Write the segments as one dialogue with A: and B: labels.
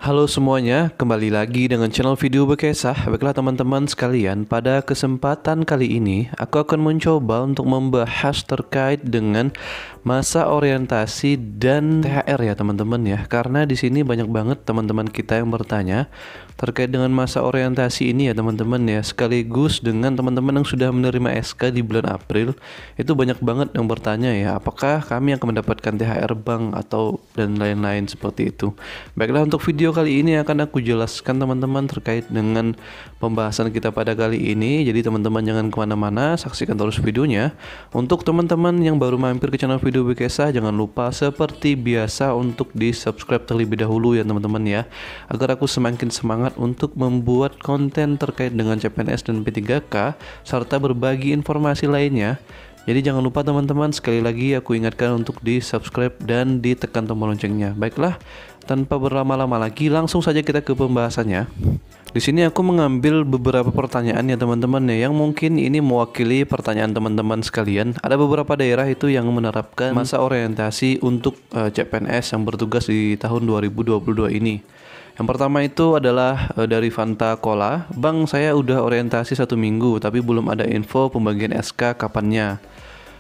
A: Halo semuanya, kembali lagi dengan channel video Bekesah. Baiklah teman-teman sekalian, pada kesempatan kali ini aku akan mencoba untuk membahas terkait dengan masa orientasi dan THR ya teman-teman ya. Karena di sini banyak banget teman-teman kita yang bertanya terkait dengan masa orientasi ini ya teman-teman ya. Sekaligus dengan teman-teman yang sudah menerima SK di bulan April, itu banyak banget yang bertanya ya, apakah kami akan mendapatkan THR bank atau dan lain-lain seperti itu. Baiklah, untuk video kali ini akan aku jelaskan teman-teman terkait dengan pembahasan kita pada kali ini. Jadi teman-teman jangan kemana-mana, saksikan terus videonya. Untuk teman-teman yang baru mampir ke channel video Bekesah, jangan lupa seperti biasa untuk di subscribe terlebih dahulu ya teman-teman ya, agar aku semakin semangat untuk membuat konten terkait dengan CPNS dan P3K serta berbagi informasi lainnya. Jadi jangan lupa teman-teman, sekali lagi aku ingatkan untuk di subscribe dan ditekan tombol loncengnya. Baiklah, tanpa berlama-lama lagi langsung saja kita ke pembahasannya. Di sini aku mengambil beberapa pertanyaan ya teman-teman ya, yang mungkin ini mewakili pertanyaan teman-teman sekalian. Ada beberapa daerah itu yang menerapkan masa orientasi untuk CPNS yang bertugas di tahun 2022 ini. Yang pertama itu adalah dari Fanta Kola. Bang, saya udah orientasi 1 minggu tapi belum ada info pembagian SK kapannya.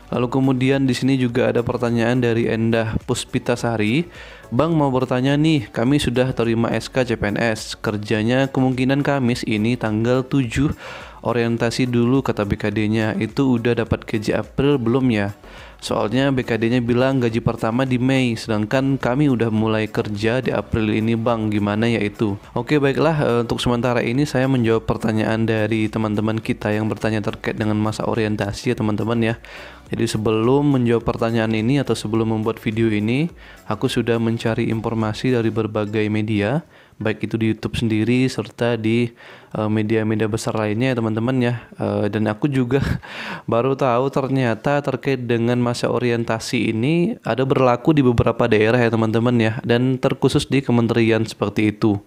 A: Lalu kemudian di sini juga ada pertanyaan dari Endah Puspitasari. Bang, mau bertanya nih, kami sudah terima SK CPNS. Kerjanya kemungkinan Kamis ini tanggal 7. Orientasi dulu kata BKD-nya. Itu udah dapat gaji April belum ya? Soalnya BKD-nya bilang gaji pertama di Mei, sedangkan kami udah mulai kerja di April ini bang, gimana ya itu? Oke baiklah, untuk sementara ini saya menjawab pertanyaan dari teman-teman kita yang bertanya terkait dengan masa orientasi ya teman-teman ya. Jadi sebelum menjawab pertanyaan ini atau sebelum membuat video ini, aku sudah mencari informasi dari berbagai media, baik itu di YouTube sendiri serta di media-media besar lainnya ya teman-teman ya. Dan aku juga baru tahu ternyata terkait dengan masa orientasi ini ada berlaku di beberapa daerah ya teman-teman ya, dan terkhusus di kementerian seperti itu.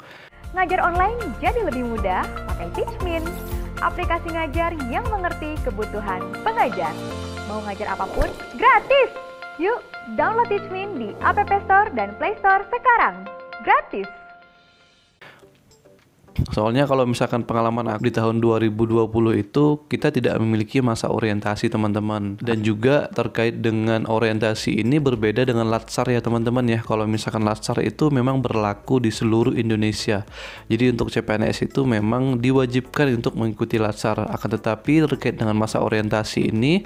B: Ngajar online jadi lebih mudah pakai Teachmin, aplikasi ngajar yang mengerti kebutuhan pengajar. Mau ngajar apapun gratis. Yuk download Teachmin di App Store dan Play Store sekarang. Gratis.
A: Soalnya kalau misalkan pengalaman aku di tahun 2020 itu kita tidak memiliki masa orientasi teman-teman. Dan juga terkait dengan orientasi ini berbeda dengan Latsar ya teman-teman ya. Kalau misalkan Latsar itu memang berlaku di seluruh Indonesia. Jadi untuk CPNS itu memang diwajibkan untuk mengikuti Latsar. Akan tetapi terkait dengan masa orientasi ini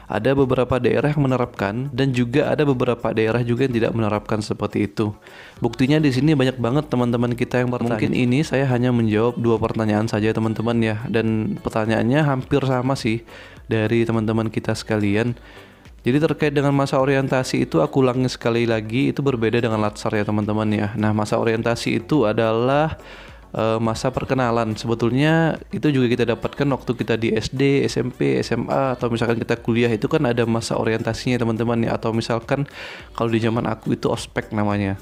A: ada beberapa daerah yang menerapkan dan juga ada beberapa daerah juga yang tidak menerapkan seperti itu. Buktinya di sini banyak banget teman-teman kita yang bertanya. Mungkin ini saya hanya menjawab 2 pertanyaan saja teman-teman ya, dan pertanyaannya hampir sama sih dari teman-teman kita sekalian. Jadi terkait dengan masa orientasi itu aku ulangi sekali lagi, itu berbeda dengan Latsar ya teman-teman ya. Nah, masa orientasi itu adalah masa perkenalan. Sebetulnya itu juga kita dapatkan waktu kita di SD, SMP, SMA, atau misalkan kita kuliah, itu kan ada masa orientasinya teman-teman ya. Atau misalkan kalau di zaman aku itu ospek namanya.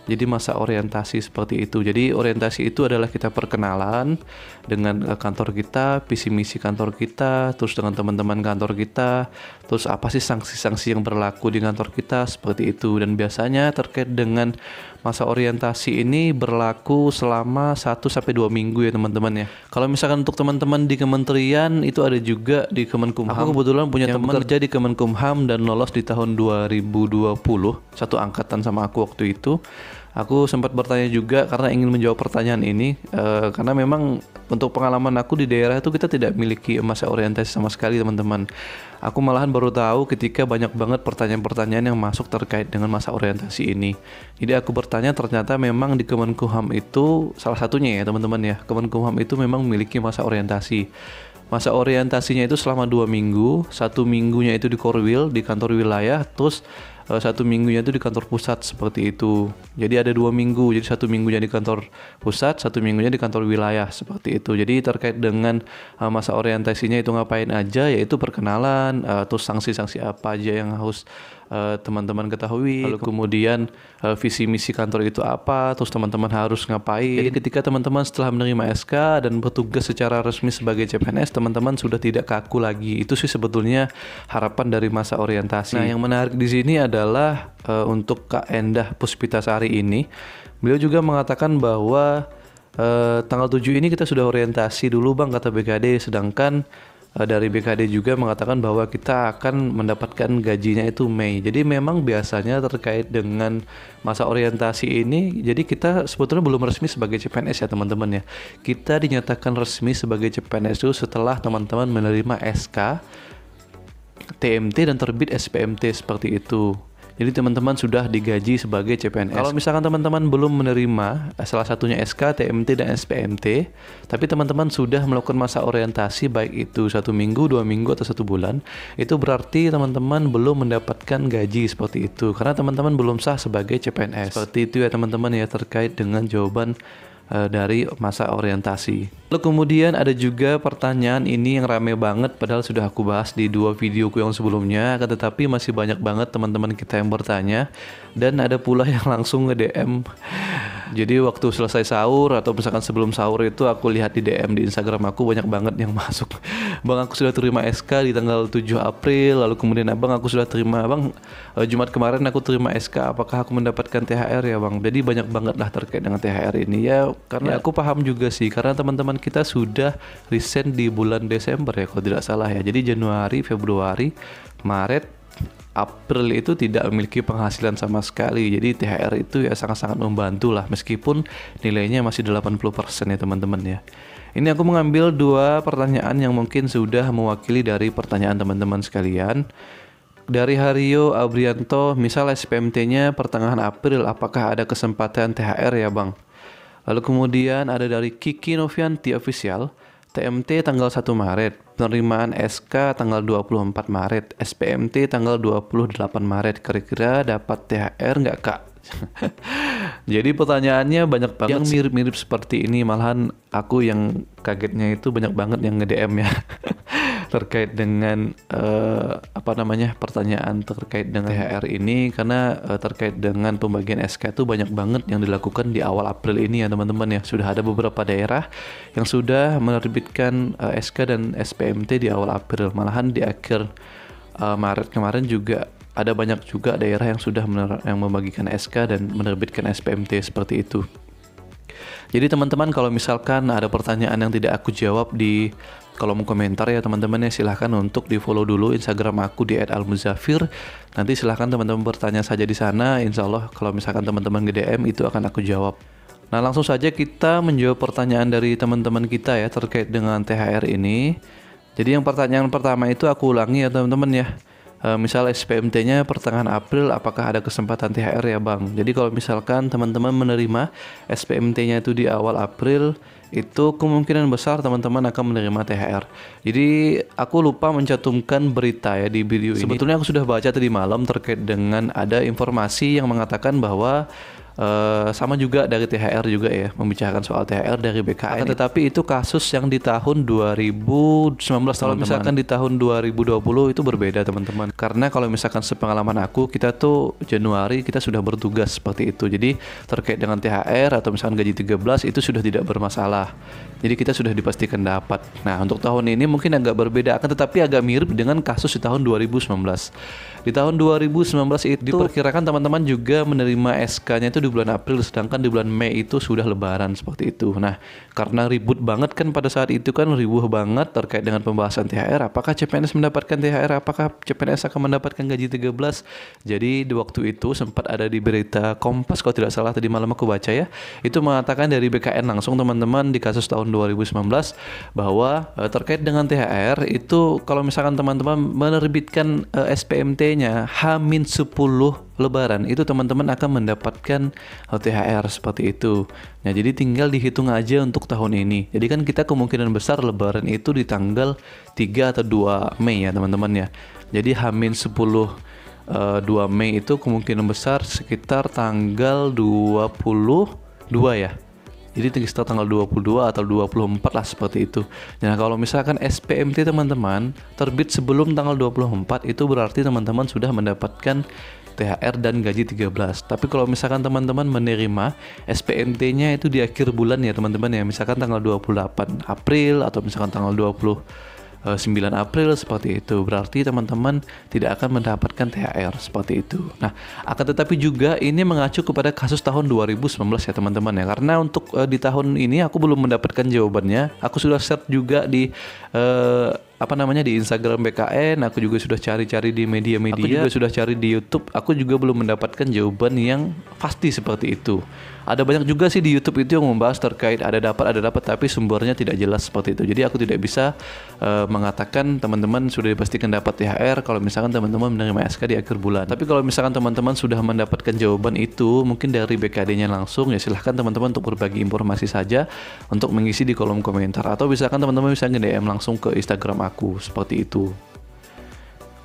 A: Jadi masa orientasi seperti itu. Jadi orientasi itu adalah kita perkenalan dengan kantor kita, visi misi kantor kita, terus dengan teman-teman kantor kita, terus apa sih sanksi-sanksi yang berlaku di kantor kita, seperti itu. Dan biasanya terkait dengan masa orientasi ini berlaku selama 1-2 minggu ya teman-teman ya. Kalau misalkan untuk teman-teman di kementerian itu ada juga di Kemenkumham. Aku kebetulan punya teman kerja di Kemenkumham dan lolos di tahun 2020, satu angkatan sama aku waktu itu. Aku sempat bertanya juga karena ingin menjawab pertanyaan ini, karena memang untuk pengalaman aku di daerah itu kita tidak memiliki masa orientasi sama sekali teman-teman. Aku malahan baru tahu ketika banyak banget pertanyaan-pertanyaan yang masuk terkait dengan masa orientasi ini. Jadi aku bertanya, ternyata memang di Kemenkumham itu salah satunya ya teman-teman ya. Kemenkumham itu memang memiliki masa orientasi. Masa orientasinya itu selama 2 minggu, 1 minggunya itu di Korwil, di kantor wilayah, terus 1 minggunya itu di kantor pusat seperti itu. Jadi ada 2 minggu, jadi 1 minggunya di kantor pusat, 1 minggunya di kantor wilayah seperti itu. Jadi terkait dengan masa orientasinya itu ngapain aja, yaitu perkenalan, terus sanksi-sanksi apa aja yang harus teman-teman ketahui, lalu kemudian visi misi kantor itu apa, terus teman-teman harus ngapain. Jadi ketika teman-teman setelah menerima SK dan bertugas secara resmi sebagai CPNS, teman-teman sudah tidak kaku lagi. Itu sih sebetulnya harapan dari masa orientasi. Nah, yang menarik di sini adalah adalah untuk Kak Endah Puspitasari ini. Beliau juga mengatakan bahwa tanggal 7 ini kita sudah orientasi dulu Bang, kata BKD, sedangkan dari BKD juga mengatakan bahwa kita akan mendapatkan gajinya itu Mei. Jadi memang biasanya terkait dengan masa orientasi ini, jadi kita sebetulnya belum resmi sebagai CPNS ya teman-teman ya. Kita dinyatakan resmi sebagai CPNS itu setelah teman-teman menerima SK, TMT dan terbit SPMT seperti itu. Jadi teman-teman sudah digaji sebagai CPNS. Kalau misalkan teman-teman belum menerima salah satunya SK, TMT, dan SPMT, tapi teman-teman sudah melakukan masa orientasi baik itu 1 minggu, 2 minggu, atau 1 bulan, itu berarti teman-teman belum mendapatkan gaji seperti itu, karena teman-teman belum sah sebagai CPNS. Seperti itu ya teman-teman ya, terkait dengan jawaban dari masa orientasi. Lalu kemudian ada juga pertanyaan ini yang rame banget, padahal sudah aku bahas di 2 videoku yang sebelumnya, tetapi masih banyak banget teman-teman kita yang bertanya, dan ada pula yang langsung nge-DM. Jadi waktu selesai sahur atau misalkan sebelum sahur itu aku lihat di DM di Instagram aku banyak banget yang masuk. Bang, aku sudah terima SK di tanggal 7 April, lalu kemudian Abang, aku sudah terima, Bang, Jumat kemarin aku terima SK, apakah aku mendapatkan THR ya Bang? Jadi banyak banget lah terkait dengan THR ini ya, karena aku paham juga sih, karena teman-teman kita sudah resign di bulan Desember ya kalau tidak salah ya. Jadi Januari, Februari, Maret, April itu tidak memiliki penghasilan sama sekali. Jadi THR itu ya sangat-sangat membantu lah, meskipun nilainya masih 80% ya teman-teman ya. Ini aku mengambil 2 pertanyaan yang mungkin sudah mewakili dari pertanyaan teman-teman sekalian. Dari Hario Abrianto, misal SPMT-nya pertengahan April, apakah ada kesempatan THR ya Bang? Lalu kemudian ada dari Kiki Novianti Official, TMT tanggal 1 Maret, penerimaan SK tanggal 24 Maret, SPMT tanggal 28 Maret, kira-kira dapat THR nggak Kak? Jadi pertanyaannya banyak banget yang mirip-mirip seperti ini, malahan aku yang kagetnya itu banyak banget yang nge-DM ya. Terkait dengan pertanyaan terkait dengan THR ini, karena terkait dengan pembagian SK itu banyak banget yang dilakukan di awal April ini ya teman-teman ya. Sudah ada beberapa daerah yang sudah menerbitkan SK dan SPMT di awal April, malahan di akhir Maret kemarin juga ada banyak juga daerah yang sudah yang membagikan SK dan menerbitkan SPMT seperti itu. Jadi teman-teman, kalau misalkan ada pertanyaan yang tidak aku jawab di kolom komentar ya teman-teman ya, silahkan untuk di follow dulu Instagram aku di @almuzafir. Nanti silahkan teman-teman bertanya saja di sana. Insya Allah kalau misalkan teman-teman nge-DM itu akan aku jawab. Nah, langsung saja kita menjawab pertanyaan dari teman-teman kita ya terkait dengan THR ini. Jadi yang pertanyaan pertama itu aku ulangi ya teman-teman ya. Misal SPMT-nya pertengahan April, apakah ada kesempatan THR ya Bang? Jadi kalau misalkan teman-teman menerima SPMT-nya itu di awal April, itu kemungkinan besar teman-teman akan menerima THR. Jadi aku lupa mencantumkan berita ya di video ini. Sebetulnya aku sudah baca tadi malam terkait dengan ada informasi yang mengatakan bahwa sama juga dari THR juga ya, membicarakan soal THR dari BKN. Tetapi itu kasus yang di tahun 2019. Kalau misalkan di tahun 2020 itu berbeda teman-teman. Karena kalau misalkan sepengalaman aku, kita tuh Januari kita sudah bertugas seperti itu. Jadi terkait dengan THR atau misalkan gaji 13 itu sudah tidak bermasalah. Jadi kita sudah dipastikan dapat. Nah, untuk tahun ini mungkin agak berbeda, akan tetapi agak mirip dengan kasus di tahun 2019. Di tahun 2019 itu diperkirakan teman-teman juga menerima SK-nya itu di bulan April, sedangkan di bulan Mei itu sudah lebaran seperti itu. Nah, karena ribut banget kan pada saat itu kan, ribuh banget terkait dengan pembahasan THR. Apakah CPNS mendapatkan THR? Apakah CPNS akan mendapatkan gaji 13? Jadi di waktu itu sempat ada di berita Kompas kalau tidak salah tadi malam aku baca ya. Itu mengatakan dari BKN langsung teman-teman di kasus tahun 2019 bahwa terkait dengan THR itu kalau misalkan teman-teman menerbitkan SPMT-nya H-10 Lebaran itu teman-teman akan mendapatkan THR seperti itu. Nah, jadi tinggal dihitung aja untuk tahun ini. Jadi kan kita kemungkinan besar Lebaran itu di tanggal 3 atau 2 Mei ya teman-teman ya. Jadi H-10 2 Mei itu kemungkinan besar sekitar tanggal 22 ya. Jadi sekitar tanggal 22 atau 24 lah seperti itu. Nah, kalau misalkan SPMT teman-teman terbit sebelum tanggal 24 itu berarti teman-teman sudah mendapatkan THR dan gaji 13. Tapi kalau misalkan teman-teman menerima SPMT-nya itu di akhir bulan ya teman-teman ya, misalkan tanggal 28 April atau misalkan tanggal 20 9 April seperti itu. Berarti teman-teman tidak akan mendapatkan THR seperti itu. Nah, akan tetapi juga ini mengacu kepada kasus tahun 2019 ya teman-teman ya. Karena untuk di tahun ini aku belum mendapatkan jawabannya. Aku sudah search juga di di Instagram BKN, aku juga sudah cari-cari di media-media, aku juga sudah cari di YouTube, aku juga belum mendapatkan jawaban yang pasti seperti itu. Ada banyak juga sih di YouTube itu yang membahas terkait ada dapat, tapi sumbernya tidak jelas seperti itu. Jadi aku tidak bisa mengatakan teman-teman sudah dipastikan dapat THR kalau misalkan teman-teman menerima SK di akhir bulan. Tapi kalau misalkan teman-teman sudah mendapatkan jawaban itu, mungkin dari BKD-nya langsung, ya silahkan teman-teman untuk berbagi informasi saja untuk mengisi di kolom komentar. Atau misalkan teman-teman bisa nge-DM langsung ke Instagram aku, seperti itu.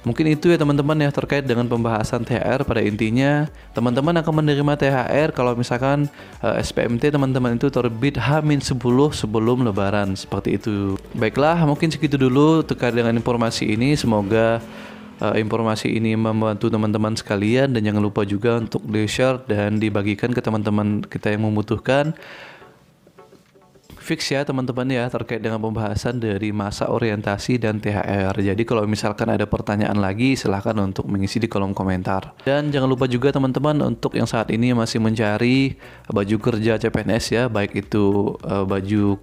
A: Mungkin itu ya teman-teman ya terkait dengan pembahasan THR. Pada intinya teman-teman akan menerima THR kalau misalkan SPMT teman-teman itu terbit H-10 sebelum lebaran, seperti itu. Baiklah, mungkin segitu dulu terkait dengan informasi ini. Semoga informasi ini membantu teman-teman sekalian, dan jangan lupa juga untuk di-share dan dibagikan ke teman-teman kita yang membutuhkan. Fix ya teman-teman ya terkait dengan pembahasan dari masa orientasi dan THR. Jadi kalau misalkan ada pertanyaan lagi, silahkan untuk mengisi di kolom komentar. Dan jangan lupa juga teman-teman untuk yang saat ini masih mencari baju kerja CPNS ya, baik itu baju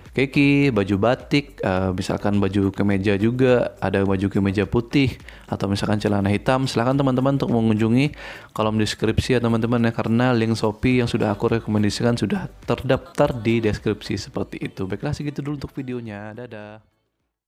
A: keki, baju batik, misalkan baju kemeja juga, ada baju kemeja putih, atau misalkan celana hitam, silahkan teman-teman untuk mengunjungi kolom deskripsi ya teman-teman ya, karena link Shopee yang sudah aku rekomendasikan sudah terdaftar di deskripsi seperti itu. Baiklah, segitu dulu untuk videonya, dadah.